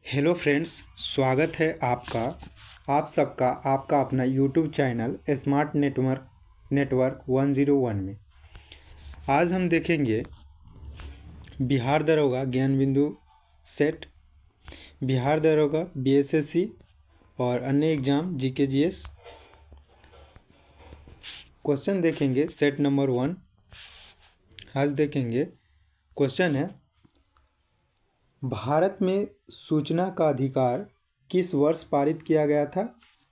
Hello friends, स्वागत है आप सबका आपका अपना यूट्यूब चैनल स्मार्ट नेटवर्क 101 में। आज हम देखेंगे बिहार दरोगा ज्ञान बिंदु सेट, बिहार दरोगा बीएसएससी और अन्य एग्जाम जीके जीएस। क्वेश्चन देखेंगे सेट नंबर 1। आज देखेंगे क्वेश्चन है, भारत में सूचना का अधिकार किस वर्ष पारित किया गया था?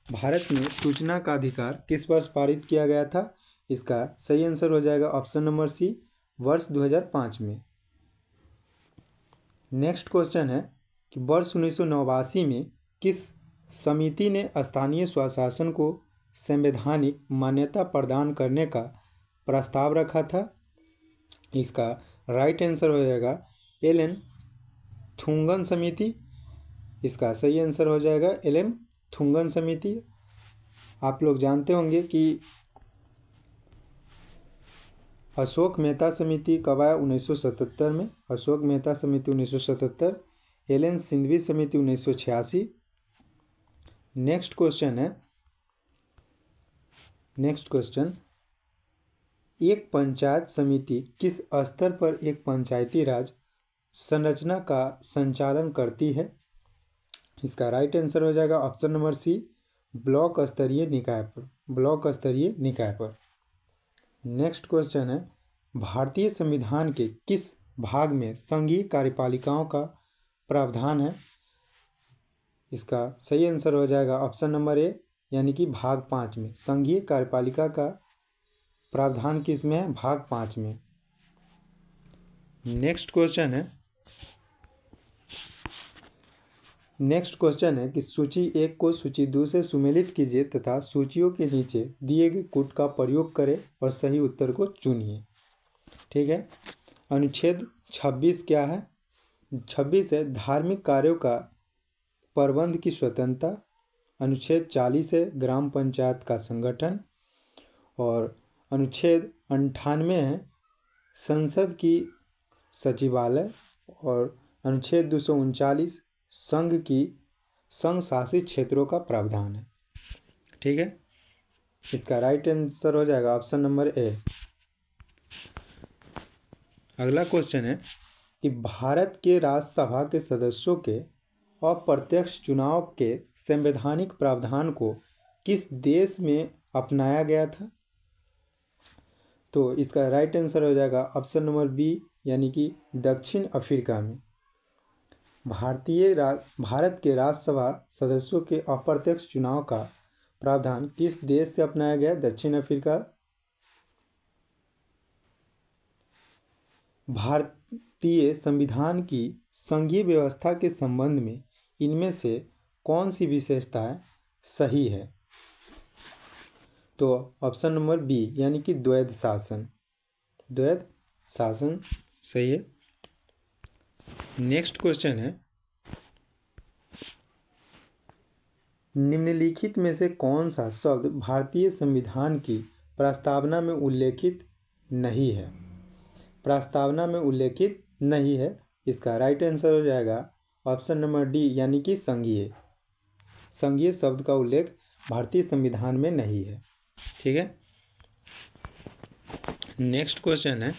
भारत में सूचना का अधिकार किस वर्ष पारित किया गया था? इसका सही आंसर हो जाएगा ऑप्शन नंबर सी, वर्ष 2005 में। नेक्स्ट क्वेश्चन है कि वर्ष 1989 में किस समिति ने स्थानीय स्वशासन को संवैधानिक मान्यता प्रदान करने का प्रस्ताव रखा था? इसका राइट आंसर हो जाएगा एल.एन. थुंगन समिति। इसका सही आंसर हो जाएगा एल.एन. थुंगन समिति। आप लोग जानते होंगे कि अशोक मेहता समिति कब आया? 1977 में। अशोक मेहता समिति 1977, एल.एन. सिंघवी समिति 1986। नेक्स्ट क्वेश्चन, एक पंचायत समिति किस स्तर पर एक पंचायती राज संरचना का संचालन करती है? इसका राइट आंसर हो जाएगा ऑप्शन नंबर सी, ब्लॉक स्तरीय निकाय पर। ब्लॉक स्तरीय निकाय पर। नेक्स्ट क्वेश्चन है, भारतीय संविधान के किस भाग में संघीय कार्यपालिकाओं का प्रावधान है? इसका सही आंसर हो जाएगा ऑप्शन नंबर ए, यानी कि भाग 5 में। संघीय कार्यपालिका का प्रावधान किस में है? भाग 5 में। नेक्स्ट क्वेश्चन है कि सूची 1 को सूची 2 से सुमेलित कीजिए तथा सूचियों के नीचे दिए गए कूट का प्रयोग करें और सही उत्तर को चुनिए। ठीक है। अनुच्छेद 26 क्या है? 26 है धार्मिक कार्यों का प्रबंध की स्वतंत्रता। अनुच्छेद 40 है ग्राम पंचायत का संगठन। और अनुच्छेद 98 है संसद की सचिवालय। और अनुच्छेद 239 संघ शासित क्षेत्रों का प्रावधान है। ठीक है। इसका राइट आंसर हो जाएगा ऑप्शन नंबर ए। अगला क्वेश्चन है कि भारत के राज्यसभा के सदस्यों के अप्रत्यक्ष चुनाव के संवैधानिक प्रावधान को किस देश में अपनाया गया था? तो इसका राइट आंसर हो जाएगा ऑप्शन नंबर बी, यानी कि दक्षिण अफ्रीका में। भारत के राज्यसभा सदस्यों के अप्रत्यक्ष चुनाव का प्रावधान किस देश से अपनाया गया? दक्षिण अफ्रीका। भारतीय संविधान की संघीय व्यवस्था के संबंध में इनमें से कौन सी विशेषताएं सही है? तो ऑप्शन नंबर बी, यानी कि द्वैध शासन। द्वैध शासन सही है। नेक्स्ट क्वेश्चन है, निम्नलिखित में से कौन सा शब्द भारतीय संविधान की प्रस्तावना में उल्लेखित नहीं है? प्रस्तावना में उल्लेखित नहीं है। इसका राइट आंसर हो जाएगा ऑप्शन नंबर डी, यानी कि संघीय। संघीय शब्द का उल्लेख भारतीय संविधान में नहीं है। ठीक है। नेक्स्ट क्वेश्चन है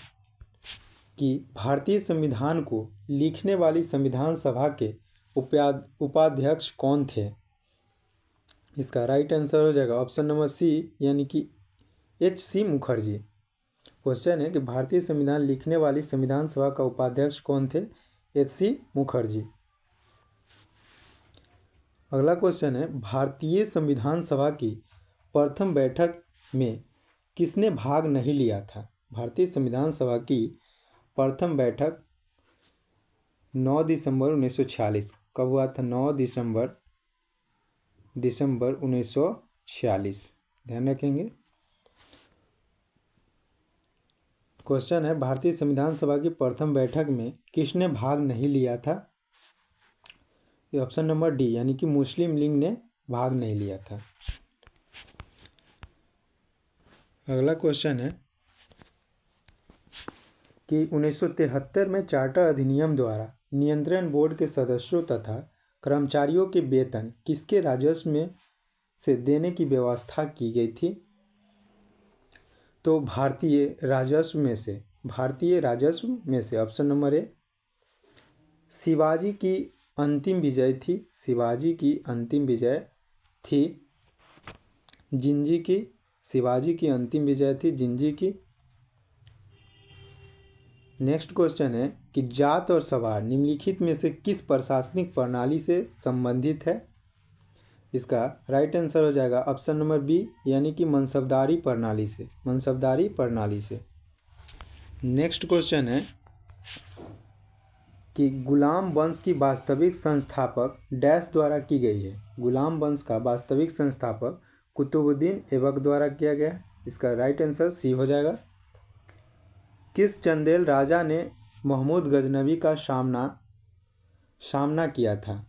कि भारतीय संविधान को लिखने वाली संविधान सभा के उपाध्यक्ष कौन थे? इसका राइट आंसर हो जाएगा ऑप्शन नंबर सी, यानी कि एच.सी. मुखर्जी। क्वेश्चन है कि भारतीय संविधान लिखने वाली संविधान सभा का उपाध्यक्ष कौन थे? एच.सी. मुखर्जी। अगला क्वेश्चन है, भारतीय संविधान सभा की प्रथम बैठक में किसने भाग नहीं लिया था? भारतीय संविधान सभा की प्रथम बैठक 9 दिसंबर 1946 कब हुआ था? 9 दिसंबर 1946। ध्यान रखेंगे। क्वेश्चन है, भारतीय संविधान सभा की प्रथम बैठक में किसने भाग नहीं लिया था? ऑप्शन नंबर डी, यानी कि मुस्लिम लीग ने भाग नहीं लिया था। अगला क्वेश्चन है कि 1973 में चार्टर अधिनियम द्वारा नियंत्रण बोर्ड के सदस्यों तथा कर्मचारियों के वेतन किसके राजस्व में से देने की व्यवस्था की गई थी? तो भारतीय राजस्व में से ऑप्शन नंबर ए। शिवाजी की अंतिम विजय थी शिवाजी की अंतिम विजय थी जिंजी की। नेक्स्ट क्वेश्चन है कि जाट और सवार निम्नलिखित में से किस प्रशासनिक प्रणाली से संबंधित है? इसका राइट आंसर हो जाएगा ऑप्शन नंबर बी, यानी कि मनसबदारी प्रणाली से। नेक्स्ट क्वेश्चन है कि गुलाम वंश की वास्तविक संस्थापक डैश द्वारा की गई है। गुलाम वंश का वास्तविक संस्थापक कुतुबुद्दीन ऐबक द्वारा किया गया। इसका राइट आंसर सी हो जाएगा। किस चंदेल राजा ने महमूद गजनवी का सामना किया था?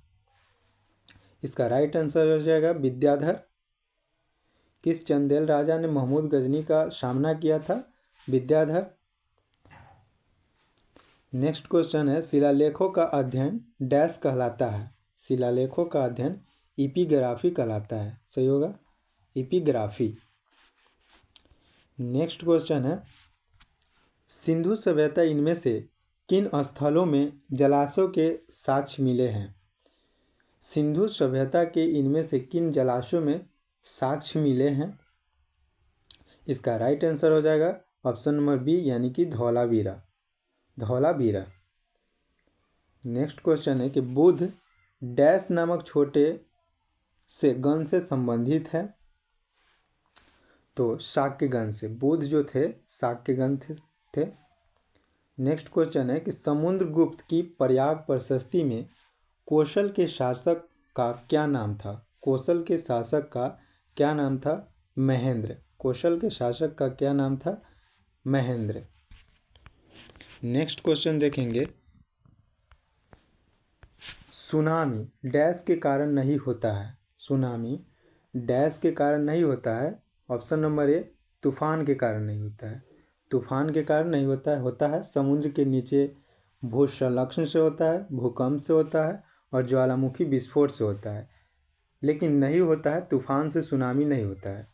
इसका राइट आंसर हो जाएगा विद्याधर। किस चंदेल राजा ने महमूद गजनी का सामना किया था? विद्याधर। नेक्स्ट क्वेश्चन है शिलालेखों का अध्ययन डैश कहलाता है? शिलालेखों का अध्ययन इपिग्राफी कहलाता है। सही होगा, इपिग्राफी। नेक्स्ट क्वेश्चन है सिंधु सभ्यता इनमें से किन स्थलों में जलाशयों के साक्ष्य मिले हैं? सिंधु सभ्यता के इनमें से किन जलाशयों में साक्ष्य मिले हैं? इसका राइट आंसर हो जाएगा ऑप्शन नंबर बी, यानी कि धौलावीरा। नेक्स्ट क्वेश्चन है कि बुध डैश नामक छोटे से गण से संबंधित है? तो शाक्यगण से। बुध जो थे शाक्यगण थे। नेक्स्ट क्वेश्चन है कि समुद्रगुप्त की प्रयाग प्रशस्ति में कौशल के शासक का क्या नाम था? कौशल के शासक का क्या नाम था? महेंद्र। कौशल के शासक का क्या नाम था? महेंद्र। नेक्स्ट क्वेश्चन देखेंगे सुनामी डैश के कारण नहीं होता है? सुनामी डैश के कारण नहीं होता है। ऑप्शन नंबर ए तूफान के कारण नहीं होता है। तूफान के कारण नहीं होता है समुद्र के नीचे भूसंलक्षण से होता है, भूकंप से होता है और ज्वालामुखी विस्फोट से होता है, लेकिन नहीं होता है तूफान से। सुनामी नहीं होता है।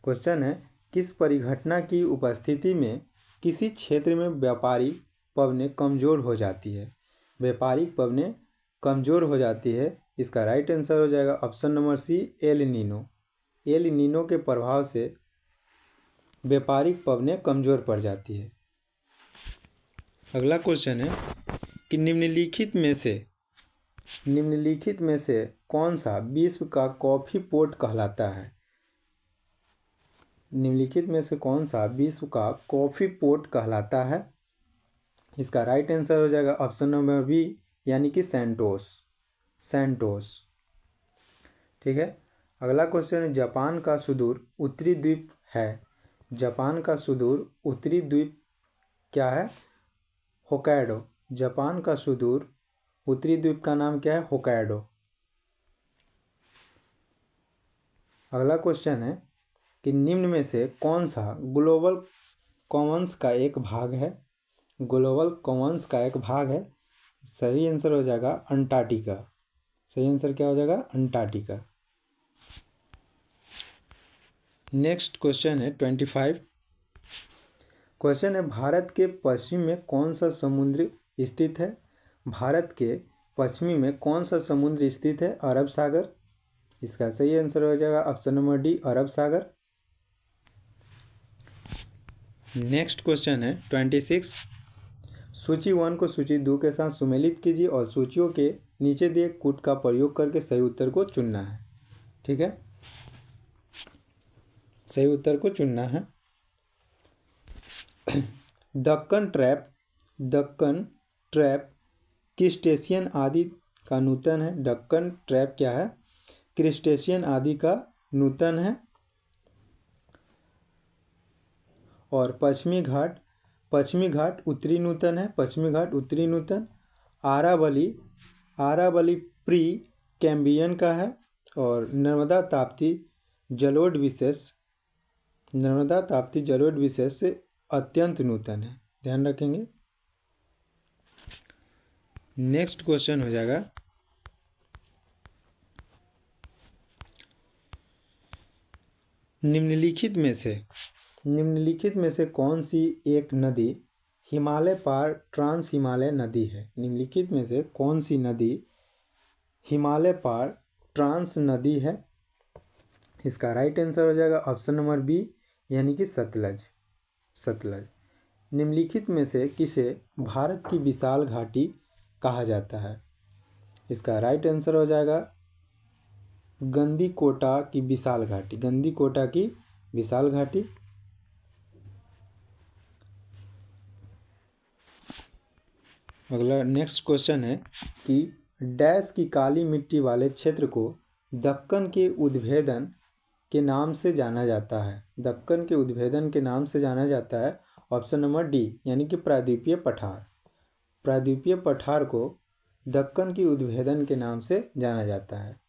क्वेश्चन है किस परिघटना की उपस्थिति में किसी क्षेत्र में व्यापारिक पवनें कमजोर हो जाती है? व्यापारिक पवनें कमजोर हो जाती है। इसका राइट आंसर हो जाएगा option number C, El Nino. El Nino के प्रभाव से व्यापारिक पवनें कमजोर पड़ जाती है। अगला क्वेश्चन है कि निम्नलिखित में से कौन सा विश्व का कॉफी पोर्ट कहलाता है? निम्नलिखित में से कौन सा विश्व का कॉफी पोर्ट कहलाता है? इसका राइट आंसर हो जाएगा ऑप्शन नंबर बी, यानी कि सैंटोस। ठीक है। अगला क्वेश्चन है जापान का सुदूर उत्तरी द्वीप है। जापान का सुदूर उत्तरी द्वीप क्या है? होक्काइडो। जापान का सुदूर उत्तरी द्वीप का नाम क्या है? होक्काइडो। अगला क्वेश्चन है कि निम्न में से कौन सा ग्लोबल कॉमन्स का एक भाग है? ग्लोबल कॉमन्स का एक भाग है। सही आंसर हो जाएगा अंटार्कटिका। सही आंसर क्या हो जाएगा? अंटार्कटिका। नेक्स्ट क्वेश्चन है 25। क्वेश्चन है भारत के पश्चिम में कौन सा समुद्र स्थित है? भारत के पश्चिमी में कौन सा समुद्र स्थित है? अरब सागर। इसका सही आंसर हो जाएगा ऑप्शन नंबर डी, अरब सागर। नेक्स्ट क्वेश्चन है 26। सूची 1 को सूची 2 के साथ सुमेलित कीजिए और सूचियों के नीचे दिए कूट का प्रयोग करके सही उत्तर को चुनना है। ठीक है, सही उत्तर को चुनना है। दक्कन ट्रैप क्रिस्टेशियन आदि का नूतन है। दक्कन ट्रैप क्या है? क्रिस्टेशियन आदि का नूतन है। और पश्चिमी घाट उत्तरी नूतन है। पश्चिमी घाट उत्तरी नूतन। आरावली प्री कैम्बियन का है। और नर्मदा ताप्ती जलोढ़ विशेष से अत्यंत नूतन है। ध्यान रखेंगे। नेक्स्ट क्वेश्चन हो जाएगा निम्नलिखित में से कौन सी एक नदी हिमालय पार ट्रांस हिमालय नदी है? निम्नलिखित में से कौन सी नदी हिमालय पार ट्रांस नदी है? इसका राइट आंसर हो जाएगा ऑप्शन नंबर बी, यानी कि सतलज। निम्नलिखित में से किसे भारत की विशाल घाटी कहा जाता है? इसका राइट आंसर हो जाएगा गंदीकोटा की विशाल घाटी। अगला नेक्स्ट क्वेश्चन है कि डैश की काली मिट्टी वाले क्षेत्र को दक्कन के उद्भेदन के नाम से जाना जाता है? दक्कन के उद्भेदन के नाम से जाना जाता है ऑप्शन नंबर डी, यानी कि प्रायद्वीपीय पठार को दक्कन की उद्भेदन के नाम से जाना जाता है।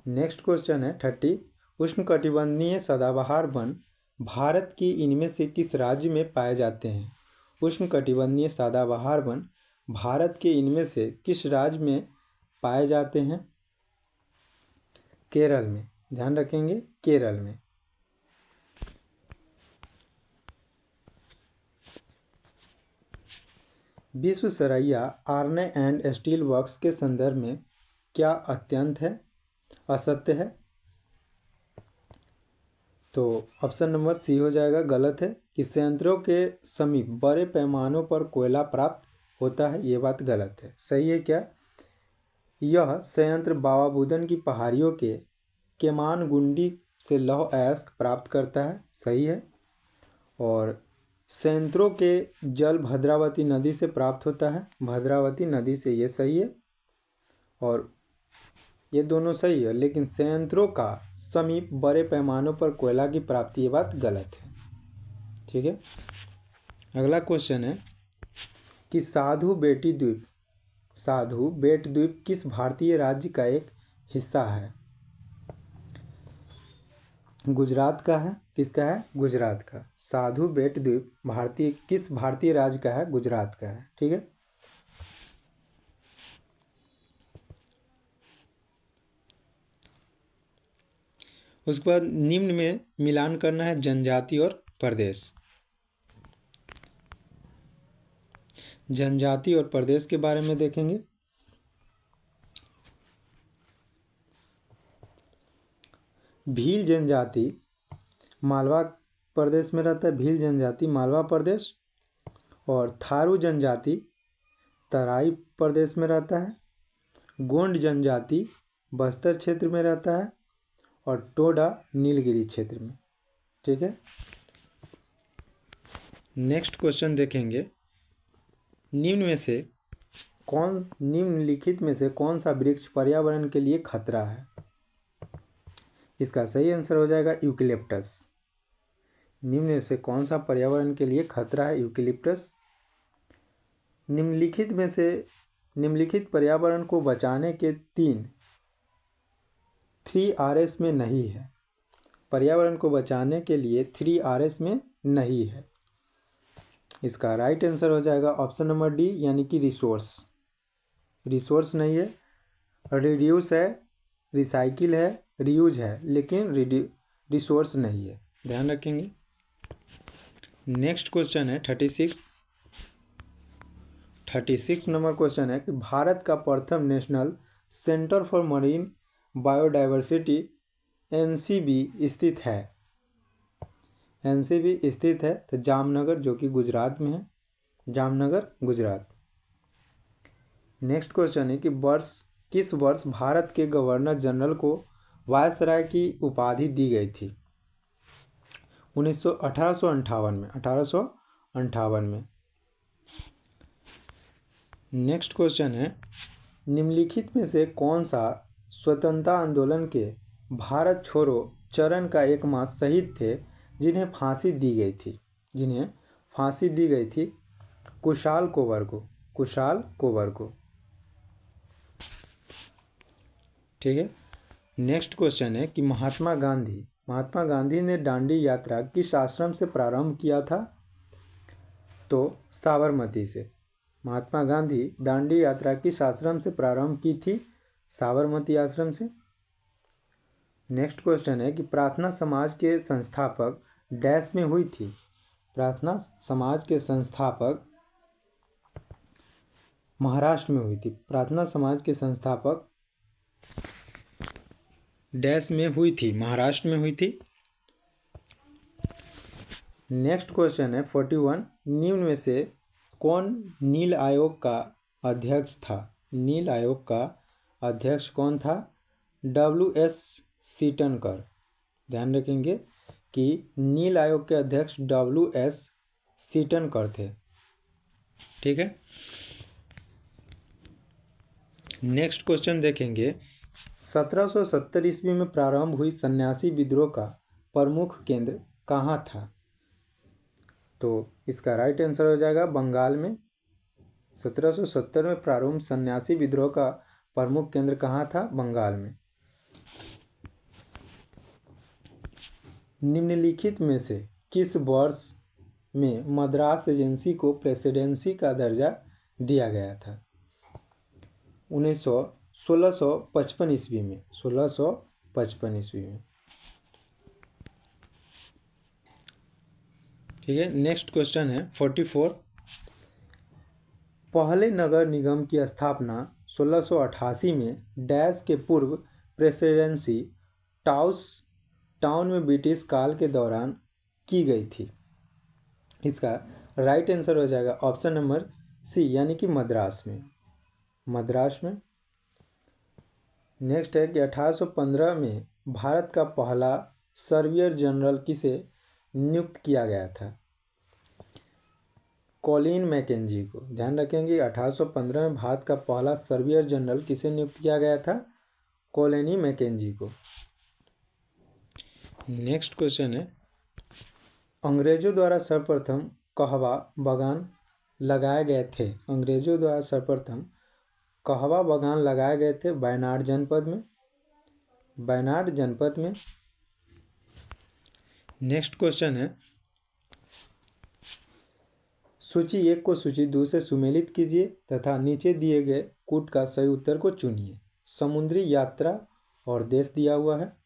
नेक्स्ट क्वेश्चन है 30, उष्णकटिबंधीय सदाबहार वन भारत के इनमें से किस राज्य में पाए जाते हैं? उष्णकटिबंधीय सदाबहार वन भारत के इनमें से किस राज्य में पाए जाते हैं? केरल में, ध्यान रखेंगे, केरल में। Visvesvaraya iron and steel works के संदर्भ में क्या अत्यंत है, असत्य है? तो ऑप्शन नंबर सी हो जाएगा, गलत है कि संयंत्रों के समीप बड़े पैमानों पर कोयला प्राप्त होता है, ये बात गलत है। सही है क्या? यह संयंत्र बाबा बुदन की पहाड़ियों के केमानगुंडी से लौह अयस्क प्राप्त करता है, सही है। और संयंत्रों के जल भद्रावती नदी से प्राप्त होता है, भद्रावती नदी से, ये सही है। और ये दोनों सही है, लेकिन संयंत्रों का समीप बड़े पैमानों पर कोयला की प्राप्ति, ये बात गलत है। ठीक है। अगला क्वेश्चन है कि साधु बेट द्वीप किस भारतीय राज्य का एक हिस्सा है? गुजरात का है। किसका है? गुजरात का। साधु बेट द्वीप किस भारतीय राज्य का है? गुजरात का है। ठीक है। उसके बाद निम्न में मिलान करना है जनजाति और प्रदेश। जनजाति और प्रदेश के बारे में देखेंगे। भील जनजाति मालवा प्रदेश में रहता है, भील जनजाति मालवा प्रदेश। और थारू जनजाति तराई प्रदेश में रहता है। गोंड जनजाति बस्तर क्षेत्र में रहता है और टोडा नीलगिरी क्षेत्र में। ठीक है। नेक्स्ट क्वेश्चन देखेंगे, निम्नलिखित में से कौन सा वृक्ष पर्यावरण के लिए खतरा है? इसका सही आंसर हो जाएगा यूकेलिप्टस। निम्न में से कौन सा पर्यावरण के लिए खतरा है? यूकेलिप्टस। निम्नलिखित पर्यावरण को बचाने के 3 Rs में नहीं है। पर्यावरण को बचाने के लिए 3 Rs में नहीं है। इसका राइट आंसर हो जाएगा ऑप्शन नंबर डी, यानी कि रिसोर्स नहीं है। रिड्यूस है, रिसाइकिल है, रीयूज है, लेकिन रिसोर्स नहीं है, ध्यान रखेंगे। नेक्स्ट क्वेश्चन है 36 नंबर क्वेश्चन है कि भारत का प्रथम national centre for marine biodiversity NCB स्थित है तो जामनगर, जो कि गुजरात में है, जामनगर गुजरात। नेक्स्ट क्वेश्चन है कि किस वर्ष भारत के गवर्नर जनरल को वायसराय की उपाधि दी गई थी? 1858 में। नेक्स्ट क्वेश्चन है, निम्नलिखित में से कौन सा स्वतंत्रता आंदोलन के भारत छोड़ो चरण का एकमात्र शहीद थे जिन्हें फांसी दी गई थी? कुशाल कोबर को। ठीक है। नेक्स्ट क्वेश्चन है कि महात्मा गांधी ने दांडी यात्रा किस आश्रम से प्रारंभ किया था? तो साबरमती से। महात्मा गांधी दांडी यात्रा किस आश्रम से प्रारंभ की थी? साबरमती आश्रम से। नेक्स्ट क्वेश्चन है कि प्रार्थना समाज के संस्थापक डैश में हुई थी। प्रार्थना समाज के संस्थापक महाराष्ट्र में हुई थी। प्रार्थना समाज के संस्थापक डैश में हुई थी, महाराष्ट्र में हुई थी। नेक्स्ट क्वेश्चन है 41, निम्न में से कौन नील आयोग का अध्यक्ष था? नील आयोग का अध्यक्ष कौन था? WS सीटनकर। ध्यान रखेंगे कि नील आयोग के अध्यक्ष WS सीटनकर थे। ठीक है। नेक्स्ट क्वेश्चन देखेंगे 1770 ईस्वी में प्रारंभ हुई सन्यासी विद्रोह का प्रमुख केंद्र कहाँ था? तो इसका राइट आंसर हो जाएगा बंगाल में। 1770 में प्रारंभ सन्यासी विद्रोह का प्रमुख केंद्र कहाँ था? बंगाल में। निम्नलिखित में से किस वर्ष में मद्रास एजेंसी को प्रेसिडेंसी का दर्जा दिया गया था? 1655 ईस्वी में। 1655 ईस्वी में। ठीक है। नेक्स्ट क्वेश्चन है 44, पहले नगर निगम की स्थापना 1688 में डैश के पूर्व प्रेसिडेंसी टाउन में ब्रिटिश काल के दौरान की गई थी। इसका राइट आंसर हो जाएगा ऑप्शन नंबर सी, यानी कि मद्रास में। मद्रास में। नेक्स्ट है कि 1815 में भारत का पहला सर्वियर जनरल किसे नियुक्त किया गया था? कॉलिन मैकेंजी को। ध्यान रखेंगे 1815 में भारत का पहला सर्वियर जनरल किसे नियुक्त किया गया था? कॉलिनी मैकेंजी को। नेक्स्ट क्वेश्चन है, अंग्रेजों द्वारा सर्वप्रथम कहवा बागान लगाए गए थे? अंग्रेजों द्वारा सर्वप्रथम कहवा बागान लगाए गए थे वायनाड जनपद में। वायनाड जनपद में। नेक्स्ट क्वेश्चन है, सूची 1 को सूची 2 से सुमेलित कीजिए तथा नीचे दिए गए कूट का सही उत्तर को चुनिए। समुद्री यात्रा और देश दिया हुआ है।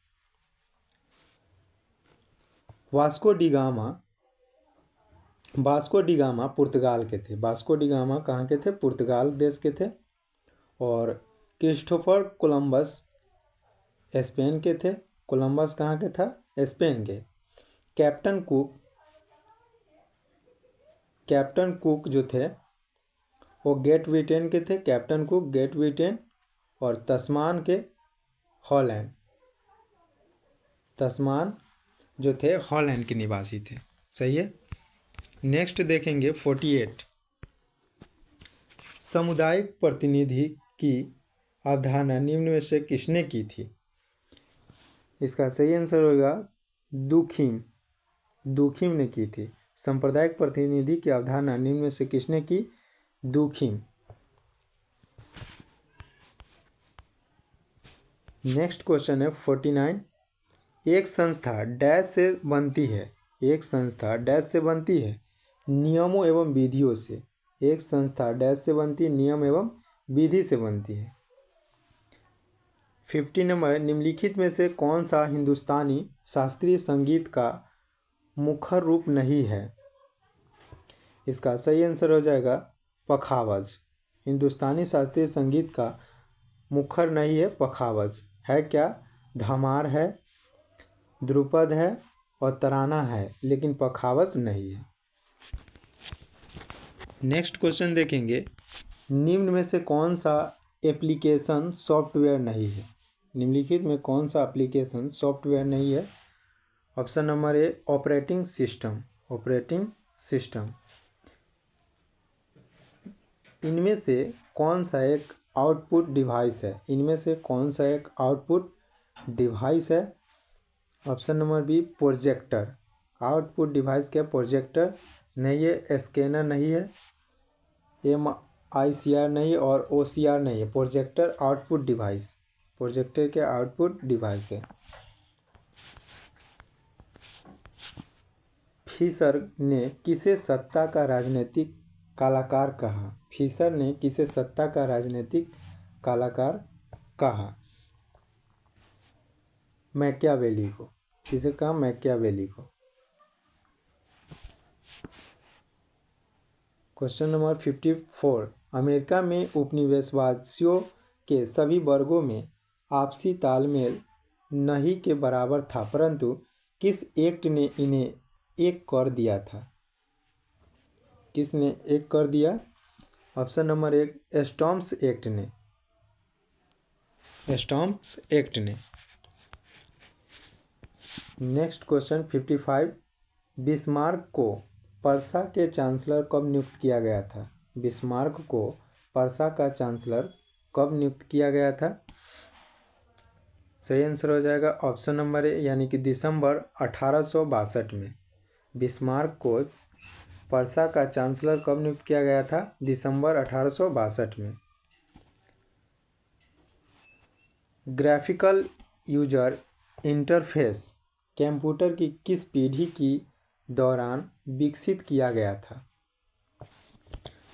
वास्को डी गामा पुर्तगाल के थे। वास्को डी गामा कहाँ के थे? पुर्तगाल देश के थे। और क्रिस्टोफर कोलंबस स्पेन के थे। कोलंबस कहाँ के था? स्पेन के। कैप्टन कुक जो थे वो ग्रेट ब्रिटेन के थे। Captain cook great Britain. और तस्मान के हॉलैंड। तस्मान जो थे हॉलैंड के निवासी थे। सही है। नेक्स्ट देखेंगे 48, सामुदायिक प्रतिनिधि की अवधारणा निम्न में से किसने की थी? इसका सही आंसर होगा दुखिम ने की थी। सांप्रदायिक प्रतिनिधि की अवधारणा निम्न में से किसने की? दुखिम। नेक्स्ट क्वेश्चन है 49, एक संस्था डैश से बनती है। एक संस्था डैश से बनती है नियमों एवं विधियों से। एक संस्था डैश से बनती है नियम एवं विधि से बनती है। 50 नंबर, निम्नलिखित में से कौन सा हिंदुस्तानी शास्त्रीय संगीत का मुखर रूप नहीं है? इसका सही आंसर हो जाएगा पखावज। हिंदुस्तानी शास्त्रीय संगीत का मुखर नहीं है पखावज। है क्या? धमार है, ध्रुपद है और तराना है, लेकिन पखावज नहीं है। नेक्स्ट क्वेश्चन देखेंगे, निम्न में से कौन सा एप्लीकेशन सॉफ्टवेयर नहीं है? निम्नलिखित में कौन सा एप्लीकेशन सॉफ्टवेयर नहीं है? Option number A operating system. Operating system. इनमें से कौन सा एक आउटपुट डिवाइस है? इनमें से कौन सा एक आउटपुट डिवाइस है? Option number B projector. Output device क्या? प्रोजेक्टर नहीं है, स्कैनर नहीं है, MICR नहीं है और OCR नहीं है। Projector output device. प्रोजेक्टर के आउटपुट डिवाइस है। फिशर ने किसे सत्ता का राजनीतिक कलाकार कहा? फिशर ने किसे सत्ता का राजनीतिक कलाकार कहा? मैकियावेली को। किसे कहा? मैकियावेली को। क्वेश्चन नंबर 54, अमेरिका में उपनिवेशवासियों के सभी वर्गों में आपसी तालमेल नहीं के बराबर था, परंतु किस एक्ट ने इन्हें एक कर दिया था? किसने एक कर दिया? ऑप्शन नंबर 1, स्टॉम्प्स एक्ट ने। स्टॉम्प्स एक्ट ने। नेक्स्ट क्वेश्चन 55, बिस्मार्क को पर्सा के चांसलर कब नियुक्त किया गया था? बिस्मार्क को पर्सा का चांसलर कब नियुक्त किया गया था? सही आंसर हो जाएगा ऑप्शन नंबर ए, यानी कि दिसंबर 1862 में। बिस्मार्क को पर्सा का चांसलर कब नियुक्त किया गया था? दिसंबर 1862 में। ग्राफिकल यूजर इंटरफेस कंप्यूटर की किस पीढ़ी की दौरान विकसित किया गया था?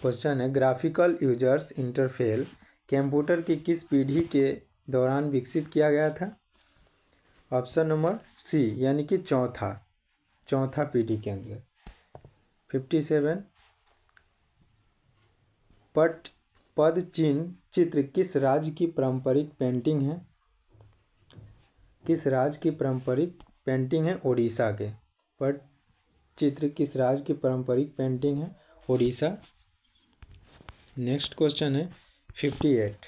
क्वेश्चन है, ग्राफिकल यूजर्स इंटरफेस कंप्यूटर की किस पीढ़ी के दौरान विकसित किया गया था? ऑप्शन नंबर सी, यानी कि चौथा पीढ़ी के अंदर। 57, पद चिन्ह चित्र किस राज्य की पारंपरिक पेंटिंग है? किस राज्य की पारंपरिक पेंटिंग है? ओडिशा के। पद चित्र किस राज्य की पारंपरिक पेंटिंग है? ओडिशा। नेक्स्ट क्वेश्चन है 58,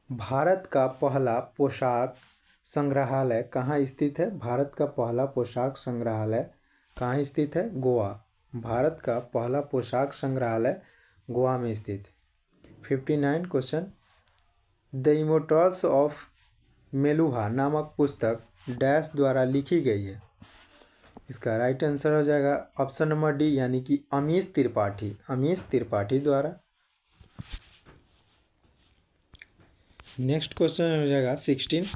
भारत का पहला पोशाक संग्रहालय कहाँ स्थित है? भारत का पहला पोशाक संग्रहालय कहाँ स्थित है? गोवा। भारत का पहला पोशाक संग्रहालय गोवा में स्थित है। 59 question, the immortals of Meluha नामक पुस्तक डैश द्वारा लिखी गई है? इसका राइट आंसर हो जाएगा ऑप्शन नंबर डी, यानी कि अमीश त्रिपाठी। अमीश त्रिपाठी द्वारा। नेक्स्ट क्वेश्चन हो जाएगा 16,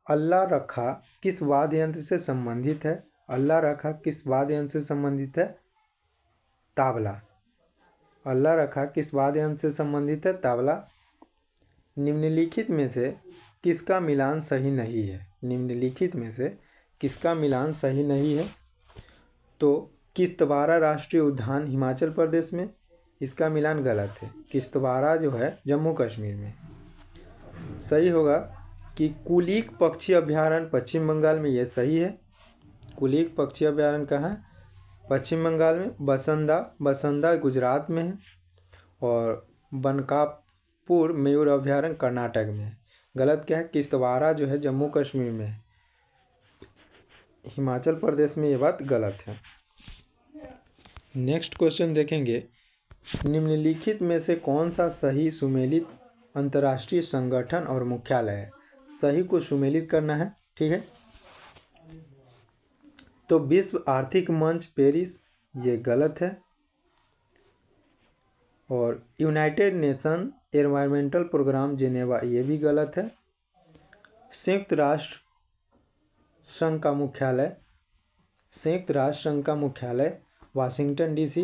अल्लाह रखा किस वाद्य यंत्र से संबंधित है? अल्लाह रखा किस वाद्य यंत्र से संबंधित है? ताबला। अल्लाह रखा किस वाद्य यंत्र से संबंधित है? ताबला। निम्नलिखित में से किसका मिलान सही नहीं है? निम्नलिखित में से किसका मिलान सही नहीं है? तो किश्तवाड़ा राष्ट्रीय उद्यान हिमाचल प्रदेश में, इसका मिलान गलत है। किश्तवाड़ा जो है जम्मू कश्मीर में। सही होगा कि कुलिक पक्षी अभ्यारण्य पश्चिम बंगाल में, यह सही है। कुलिक पक्षी अभ्यारण्य कहाँ है? पश्चिम बंगाल में। बसंदा गुजरात में है और बनकापुर मयूर अभ्यारण्य कर्नाटक में है। गलत क्या है? किश्तवाड़ा जो है जम्मू कश्मीर में है, हिमाचल प्रदेश में। ये बात गलत है। नेक्स्ट क्वेश्चन देखेंगे, निम्नलिखित में से कौन सा सही सुमेलित अंतर्राष्ट्रीय संगठन और मुख्यालय है? सही को सुमेलित करना है, ठीक है। तो विश्व आर्थिक मंच पेरिस, ये गलत है। और United Nation Environmental Programme Geneva, ये भी गलत है। संयुक्त राष्ट्र संघ का मुख्यालय वाशिंगटन डीसी,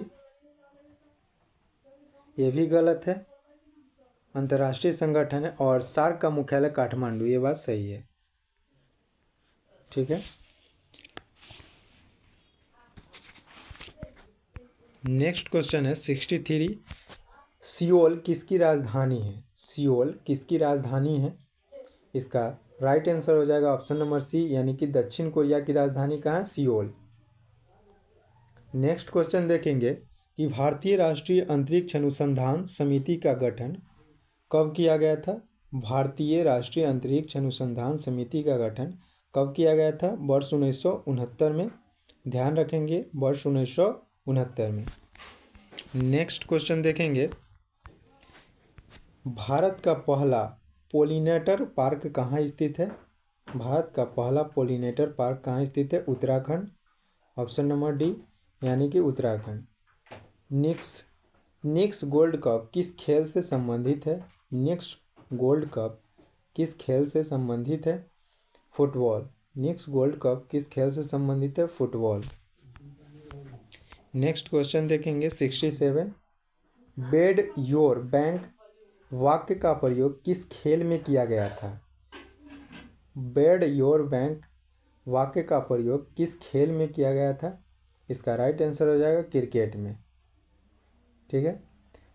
ये भी गलत है। अंतर्राष्ट्रीय संगठन है। और सार्क का मुख्यालय काठमांडू, ये बात सही है, ठीक है। नेक्स्ट क्वेश्चन है 63, सियोल किसकी राजधानी है? सियोल किसकी राजधानी है? इसका राइट आंसर हो जाएगा ऑप्शन नंबर सी, यानी कि दक्षिण कोरिया की राजधानी कहाँ है? सियोल। नेक्स्ट क्वेश्चन देखेंगे कि भारतीय राष्ट्रीय अंतरिक्ष अनुसंधान समिति का गठन कब किया गया था? भारतीय राष्ट्रीय अंतरिक्ष अनुसंधान समिति का गठन कब किया गया था? वर्ष 1969 में। ध्यान रखेंगे, वर्ष 1969 में। नेक्स्ट क्वेश्चन देखेंगे, भारत का पहला पोलिनेटर पार्क कहाँ स्थित है? भारत का पहला पोलिनेटर पार्क कहाँ स्थित है? उत्तराखंड। ऑप्शन नंबर डी, यानी कि उत्तराखंड। निक्स गोल्ड कप किस खेल से संबंधित है? निक्स गोल्ड कप किस खेल से संबंधित है? फुटबॉल। निक्स गोल्ड कप किस खेल से संबंधित है? फुटबॉल। नेक्स्ट क्वेश्चन देखेंगे 67, बेड योर बैंक वाक्य का प्रयोग किस खेल में किया गया था? बेड योर बैंक वाक्य का प्रयोग किस खेल में किया गया था? इसका राइट आंसर हो जाएगा क्रिकेट में। ठीक है।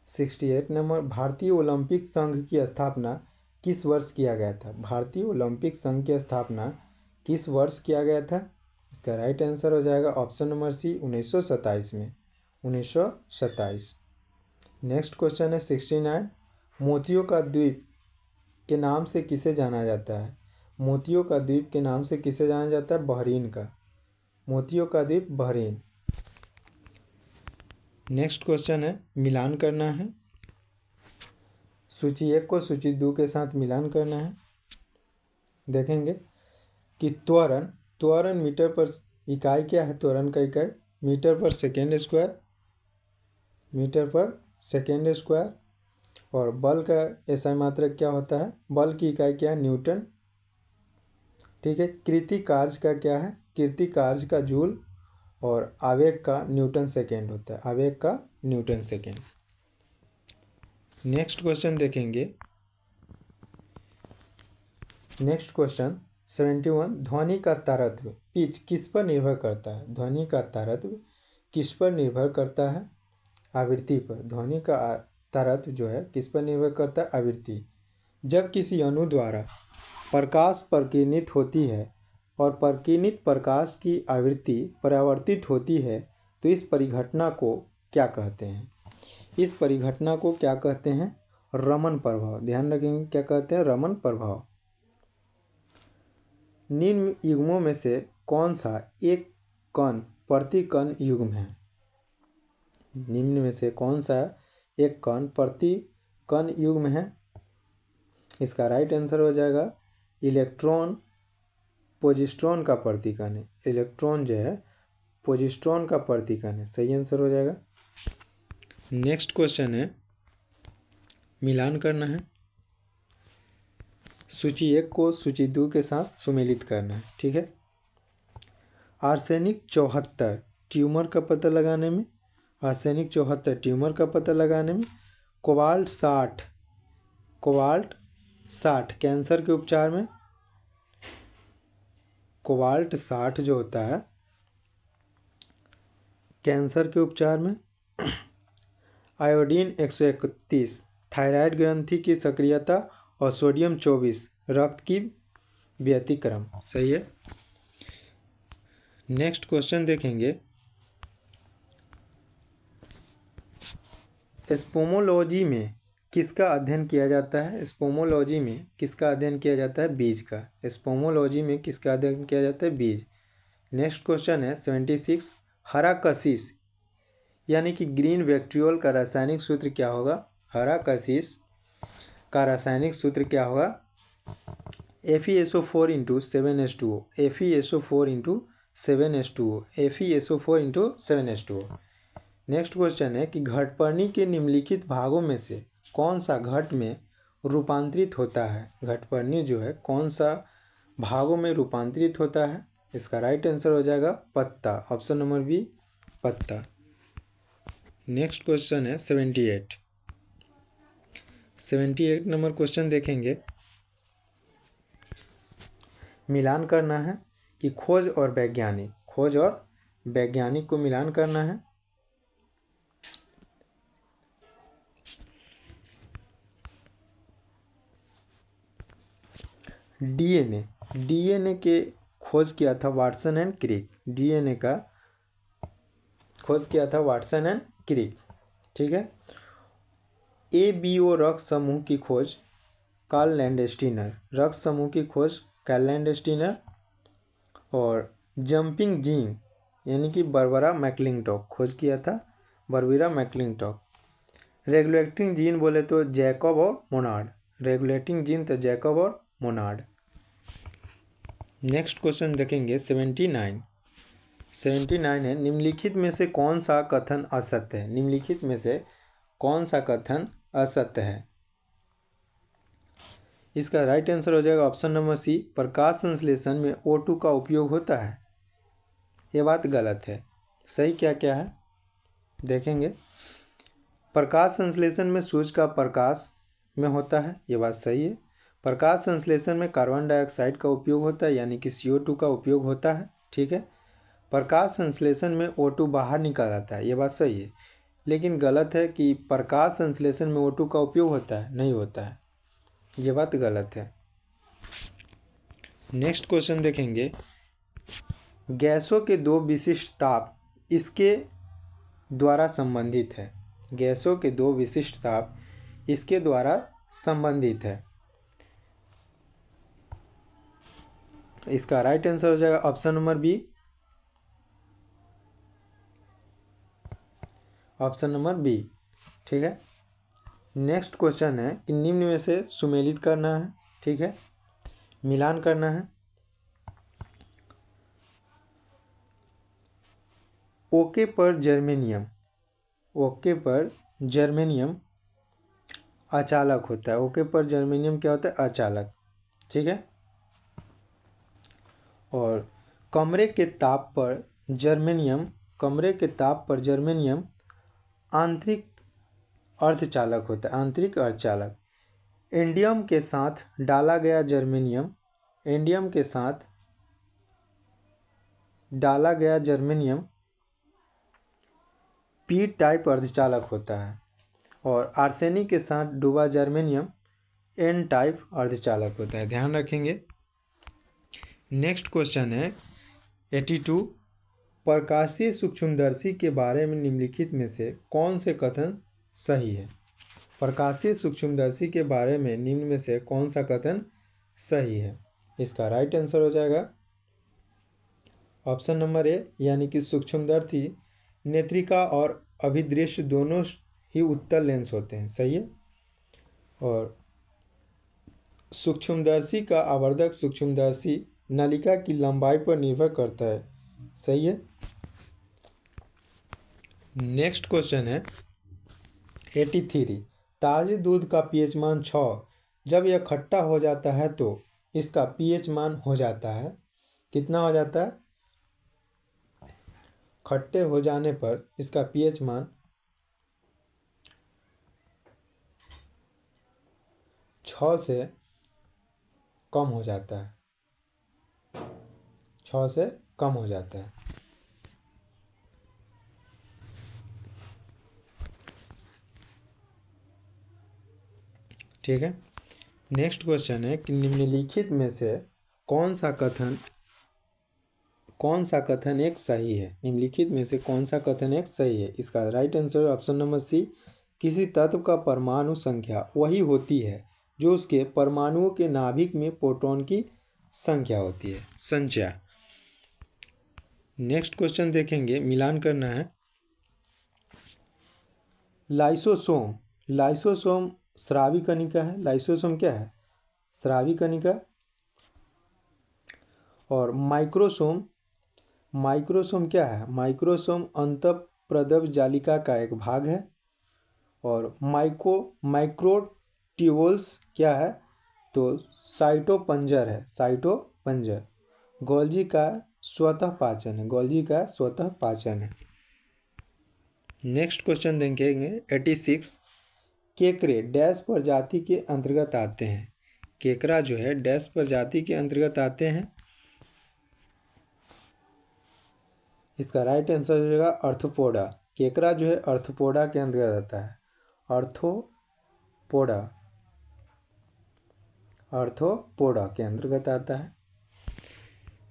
68 नंबर, भारतीय ओलंपिक संघ की स्थापना किस वर्ष किया गया था? भारतीय ओलंपिक संघ की स्थापना किस वर्ष किया गया था? इसका राइट आंसर हो जाएगा ऑप्शन नंबर सी 1927 में, 1927। नेक्स्ट क्वेश्चन है 69, मोतियों का द्वीप के नाम से किसे जाना जाता है? मोतियों का द्वीप के नाम से किसे जाना जाता है? बहरीन का, मोतियों का द्वीप बहरीन। नेक्स्ट क्वेश्चन है मिलान करना है, सूची 1 को सूची 2 के साथ मिलान करना है। देखेंगे कि त्वरण, त्वरण मीटर पर इकाई क्या है? त्वरण का इकाई मीटर पर सेकेंड स्क्वायर, मीटर पर सेकेंड स्क्वायर। और बल का ऐसा मात्रक क्या होता है? बल की इकाई क्या है? न्यूटन। ठीक है। कृति कार्य का क्या है? कृति कार्य का जूल। और आवेग का न्यूटन सेकेंड होता है, आवेग का न्यूटन सेकेंड। नेक्स्ट क्वेश्चन देखेंगे, नेक्स्ट क्वेश्चन 71, ध्वनि का तारत्म्य पिच किस पर निर्भर करता है? ध्वनि का तारत्म्य किस पर निर्भर करता है? आवृत्ति पर। ध्वनि का तारत्म्य जो है किस पर निर्भर करता है? आवृत्ति। जब किसी अणु द्वारा प्रकाश प्रकीर्णित होती है और प्रकीर्णित प्रकाश की आवृत्ति परावर्तित होती है तो इस परिघटना को क्या कहते हैं? इस परिघटना को क्या कहते हैं? रमन प्रभाव। ध्यान रखेंगे क्या कहते हैं? रमन प्रभाव। निम्न युग्मों में से कौन सा एक कण प्रति कण युग्म है? निम्न में से कौन सा एक कण प्रति कण युग्म है? इसका राइट आंसर हो जाएगा इलेक्ट्रॉन पोजिस्ट्रॉन का प्रतिकण है। इलेक्ट्रॉन जो है पोजिस्ट्रॉन का प्रतिकण है, सही आंसर हो जाएगा। नेक्स्ट क्वेश्चन है मिलान करना है, सूची 1 को सूची 2 के साथ सुमेलित करना है। ठीक है। आर्सेनिक 74 ट्यूमर का पता लगाने में, आर्सेनिक 74 ट्यूमर का पता लगाने में, कोबाल्ट 60, कोबाल्ट 60 कैंसर के उपचार में, कोबाल्ट 60 जो होता है कैंसर के उपचार में, आयोडीन 131 थायराइड ग्रंथि की सक्रियता और सोडियम 24 रक्त की व्यतिक्रम, सही है। नेक्स्ट क्वेश्चन देखेंगे, स्पोमोलॉजी में किसका अध्ययन किया जाता है? स्पोमोलॉजी में किसका अध्ययन किया जाता है? बीज का। स्पोमोलॉजी में किसका अध्ययन किया जाता है? बीज। नेक्स्ट क्वेश्चन है 76, हरा कशिश यानी कि ग्रीन बैक्टीरियोल का रासायनिक सूत्र क्या होगा? हरा कशिश का रासायनिक सूत्र क्या होगा? FeSO4 × 7H2O, FeSO4 × 7H2O, FeSO4 × 7H2O। Next question है कि घटपर्णी के निम्नलिखित भागों में से कौन सा घट में रूपांतरित होता है? घटपर्णी जो है कौन सा भागों में रूपांतरित होता है? इसका राइट आंसर हो जाएगा पत्ता, ऑप्शन नंबर बी पत्ता। नेक्स्ट क्वेश्चन है 78, 78 नंबर क्वेश्चन देखेंगे, मिलान करना है कि खोज और वैज्ञानिक, खोज और वैज्ञानिक को मिलान करना है। डीएनए, डीएनए के खोज किया था वाटसन एंड क्रिक, डीएनए का खोज किया था वाटसन एंड क्रिक। ठीक है। एबीओ रक्त समूह की खोज कार्ल लैंडस्टीनर, रक्त समूह की खोज कार्ल लैंडस्टीनर। और जंपिंग जीन यानी कि बारबरा मैकलिंटॉक खोज किया था बारबरा मैकलिंटॉक। रेगुलेटिंग जीन बोले तो जैकब और मोनार्ड, रेगुलेटिंग जीन तो जैकब और मोनार्ड। नेक्स्ट क्वेश्चन देखेंगे 79, 79 है, निम्नलिखित में से कौन सा कथन असत्य है? निम्नलिखित में से कौन सा कथन असत्य है? इसका राइट आंसर हो जाएगा ऑप्शन नंबर सी, प्रकाश संश्लेषण में O2 का उपयोग होता है। यह बात गलत है। सही क्या क्या है देखेंगे, प्रकाश संश्लेषण में सूर्य का प्रकाश में होता है, यह बात सही है। प्रकाश संश्लेषण में कार्बन डाइऑक्साइड का उपयोग होता है, यानी कि CO2 का उपयोग होता है। ठीक है, प्रकाश संश्लेषण में O2 बाहर निकल आता है, ये बात सही है, लेकिन गलत है कि प्रकाश संश्लेषण में O2 का उपयोग होता है, नहीं होता है, ये बात गलत है। नेक्स्ट क्वेश्चन देखेंगे, गैसों के दो विशिष्ट ताप इसके द्वारा संबंधित है। गैसों के दो विशिष्ट ताप इसके द्वारा संबंधित है। इसका राइट आंसर हो जाएगा option number B, option number B. ठीक है, नेक्स्ट क्वेश्चन है कि निम्न में से सुमेलित करना है। ठीक है, मिलान करना है। ओके पर जर्मेनियम, ओके पर जर्मेनियम अचालक होता है। ओके पर जर्मेनियम क्या होता है? अचालक। ठीक है, और कमरे के ताप पर जर्मेनियम, कमरे के ताप पर जर्मेनियम आंतरिक अर्धचालक होता है, आंतरिक अर्धचालक। इंडियम के साथ डाला गया जर्मेनियम, इंडियम के साथ डाला गया जर्मेनियम पी टाइप अर्धचालक होता है, और आर्सेनिक के साथ डूबा जर्मेनियम एन टाइप अर्धचालक होता है, ध्यान रखेंगे। नेक्स्ट क्वेश्चन है 82, प्रकाशीय सूक्ष्मदर्शी के बारे में निम्नलिखित में से कौन से कथन सही है? प्रकाशीय सूक्ष्मदर्शी के बारे में निम्न में से कौन सा कथन सही है? इसका राइट आंसर हो जाएगा ऑप्शन नंबर ए, यानी कि सूक्ष्मदर्शी नेत्रिका और अभिदृश्य दोनों ही उत्तल लेंस होते हैं। सही है, और सूक्ष्मदर्शी का आवर्धक सूक्ष्मदर्शी नलिका की लंबाई पर निर्भर करता है। सही है। नेक्स्ट क्वेश्चन है 83, ताजे दूध का पीएच मान 6, जब यह खट्टा हो जाता है तो इसका पीएच मान हो जाता है कितना? हो जाता है, खट्टे हो जाने पर इसका पीएच मान 6 से कम हो जाता है, 6 से कम हो जाता है। ठीक है, नेक्स्ट क्वेश्चन है कि निम्नलिखित में से कौन सा कथन एक सही है? निम्नलिखित में से कौन सा कथन एक सही है? इसका right answer option number C, किसी तत्व का परमाणु संख्या वही होती है जो उसके परमाणुओं के नाभिक में प्रोटॉन की संख्या होती है, संख्या। नेक्स्ट क्वेश्चन देखेंगे, मिलान करना है। लाइसोसोम, लाइसोसोम स्रावी कणिका है। लाइसोसोम क्या है? स्रावी कणिका। और माइक्रोसोम, माइक्रोसोम क्या है? माइक्रोसोम अंतःप्रदव जालिका का एक भाग है। और माइक्रोट्यूबुल्स क्या है? तो साइटोपंजर है, साइटोपंजर। गोल्जी का स्वतः पाचन है, गोल्जी का स्वतः पाचन है। नेक्स्ट क्वेश्चन देखेंगे 86, केकरे डैश प्रजाति के अंतर्गत आते हैं। केकरा जो है डैश प्रजाति के अंतर्गत आते हैं। इसका राइट आंसर हो जाएगा अर्थोपोडा। केकरा जो है अर्थोपोडा के अंतर्गत आता है, अर्थोपोडा, अर्थोपोडा के अंतर्गत आता है।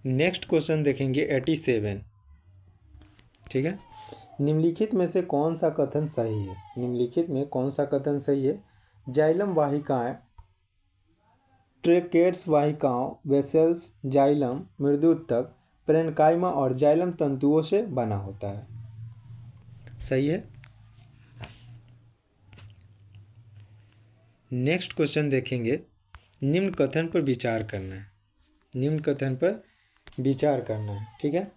नेक्स्ट क्वेश्चन देखेंगे 87, ठीक है। निम्नलिखित में से कौन सा कथन सही है? निम्नलिखित में कौन सा कथन सही है? जाइलम वाहिकाएं, ट्रेकेट्स वाहिकाओं, वेसल्स, जाइलम मृदुतक, पेरेन्काइमा और जाइलम तंतुओं से बना होता है। सही है। नेक्स्ट क्वेश्चन देखेंगे, निम्न कथन पर विचार करना है, निम्न कथन पर विचार करना है, ठीक है।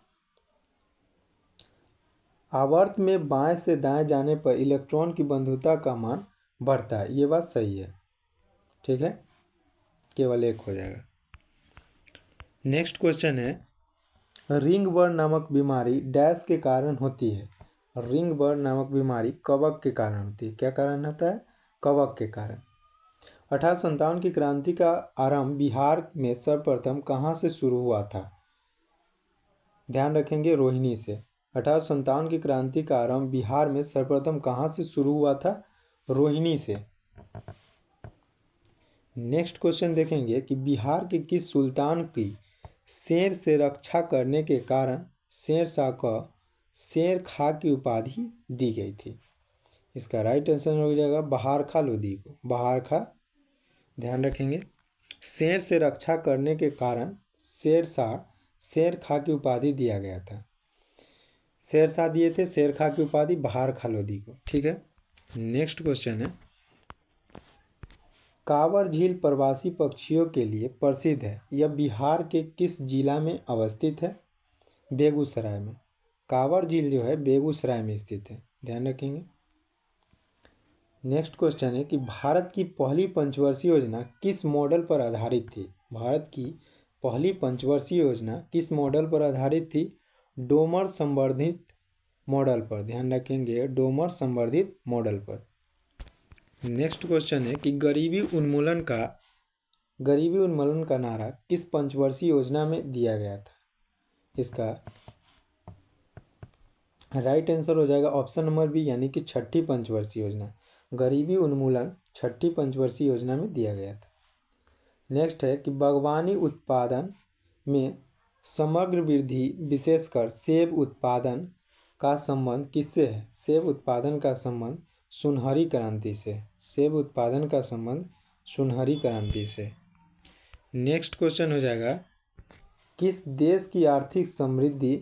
आवर्त में बाएं से दाएं जाने पर इलेक्ट्रॉन की बंधुता का मान बढ़ता है, ये बात सही है, ठीक है, केवल एक हो जाएगा। नेक्स्ट क्वेश्चन है, रिंग बर्न नामक बीमारी डैश के कारण होती है। रिंग बर्न नामक बीमारी कवक के कारण होती है। क्या कारण होता है? कवक के कारण। 1857 की क्रांति का आरंभ बिहार में सर्वप्रथम कहाँ से शुरू हुआ था? ध्यान रखेंगे, रोहिणी से। 1857 की क्रांति का आरंभ बिहार में सर्वप्रथम कहाँ से शुरू हुआ था? रोहिणी से। नेक्स्ट क्वेश्चन देखेंगे कि बिहार के किस सुल्तान की शेर से रक्षा करने के कारण शेर शाह को शेर खां की उपाधि दी गई थी? इसका राइट आंसर हो जाएगा बहार खां लोधी को, बहार खां। ध्यान रखेंगे, शेर से रक्षा करने के कारण शेर शाह शेर खां की उपाधि दिया गया था। शेर शाह दिए थे शेर खां की उपाधि बहार खां लोधी को। ठीक है, नेक्स्ट क्वेश्चन है, कांवर झील प्रवासी पक्षियों के लिए प्रसिद्ध है, यह बिहार के किस जिला में अवस्थित है? बेगूसराय में। कांवर झील जो है बेगूसराय में स्थित है, ध्यान रखेंगे। नेक्स्ट क्वेश्चन है कि भारत की पहली पंचवर्षीय योजना किस मॉडल पर आधारित थी? भारत की पहली पंचवर्षीय योजना किस मॉडल पर आधारित थी? डोमर संवर्धित मॉडल पर। ध्यान रखेंगे, डोमर संवर्धित मॉडल पर। नेक्स्ट क्वेश्चन है कि गरीबी उन्मूलन का नारा किस पंचवर्षीय योजना में दिया गया था? इसका राइट आंसर हो जाएगा ऑप्शन नंबर बी, यानी कि छठी पंचवर्षीय योजना। गरीबी उन्मूलन छठी पंचवर्षीय योजना में दिया गया था। नेक्स्ट है कि बागवानी उत्पादन में समग्र वृद्धि विशेषकर सेब उत्पादन का संबंध किससे है? सेब उत्पादन का संबंध सुनहरी क्रांति से। सेब उत्पादन का संबंध सुनहरी क्रांति से। नेक्स्ट क्वेश्चन हो जाएगा, किस देश की आर्थिक समृद्धि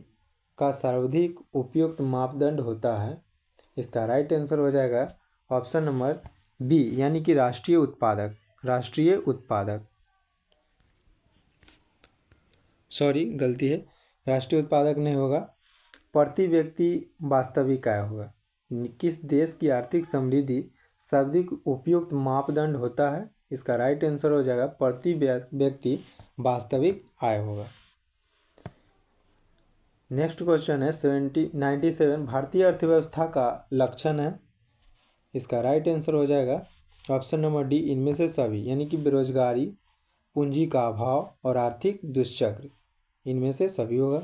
का सर्वाधिक उपयुक्त मापदंड होता है? इसका राइट आंसर हो जाएगा ऑप्शन नंबर बी, यानी कि राष्ट्रीय उत्पादक। राष्ट्रीय उत्पादक, सॉरी गलती है, राष्ट्रीय उत्पादक नहीं होगा, प्रति व्यक्ति वास्तविक आय होगा। किस देश की आर्थिक समृद्धि सर्वाधिक उपयुक्त मापदंड होता है? इसका राइट आंसर हो जाएगा प्रति व्यक्ति वास्तविक आय होगा। नेक्स्ट क्वेश्चन है 97 भारतीय अर्थव्यवस्था का लक्षण है। इसका राइट आंसर हो जाएगा ऑप्शन नंबर डी, इनमें से सभी, यानी कि बेरोजगारी, पूंजी का अभाव और आर्थिक दुष्चक्र, इनमें से सभी होगा।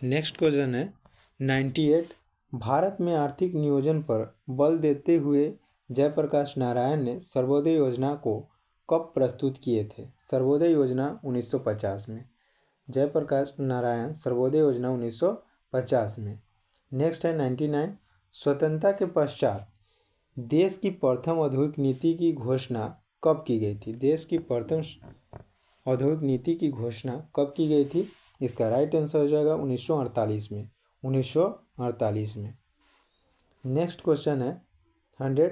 नेक्स्ट क्वेश्चन है 98 भारत में आर्थिक नियोजन पर बल देते हुए जयप्रकाश नारायण ने सर्वोदय योजना को कब प्रस्तुत किए थे? सर्वोदय योजना 1950 में। जयप्रकाश नारायण सर्वोदय योजना 1950 में। नेक्स्ट है 99 स्वतंत्रता के पश्चात देश की प्रथम औद्योगिक नीति की घोषणा कब की गई थी? देश की प्रथम औद्योगिक नीति की घोषणा कब की गई थी? इसका राइट आंसर हो जाएगा 1948 में। 1948 में। नेक्स्ट क्वेश्चन है 100,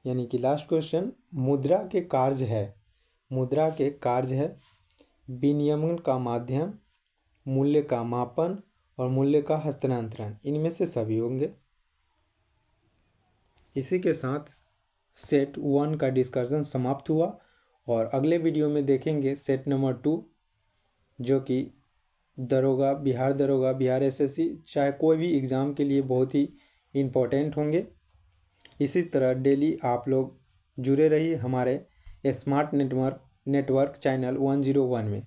यानी कि लास्ट क्वेश्चन, मुद्रा के कार्य है। मुद्रा के कार्य है विनियमन का माध्यम, मूल्य का मापन और मूल्य का हस्तांतरण, इनमें से सभी होंगे। इसी के साथ सेट 1 का डिस्कशन समाप्त हुआ और अगले वीडियो में देखेंगे सेट नंबर 2, जो कि दरोगा, बिहार एसएससी, चाहे कोई भी एग्ज़ाम के लिए बहुत ही इम्पोर्टेंट होंगे। इसी तरह डेली आप लोग जुड़े रहिए हमारे स्मार्ट नेटवर्क चैनल 101 में।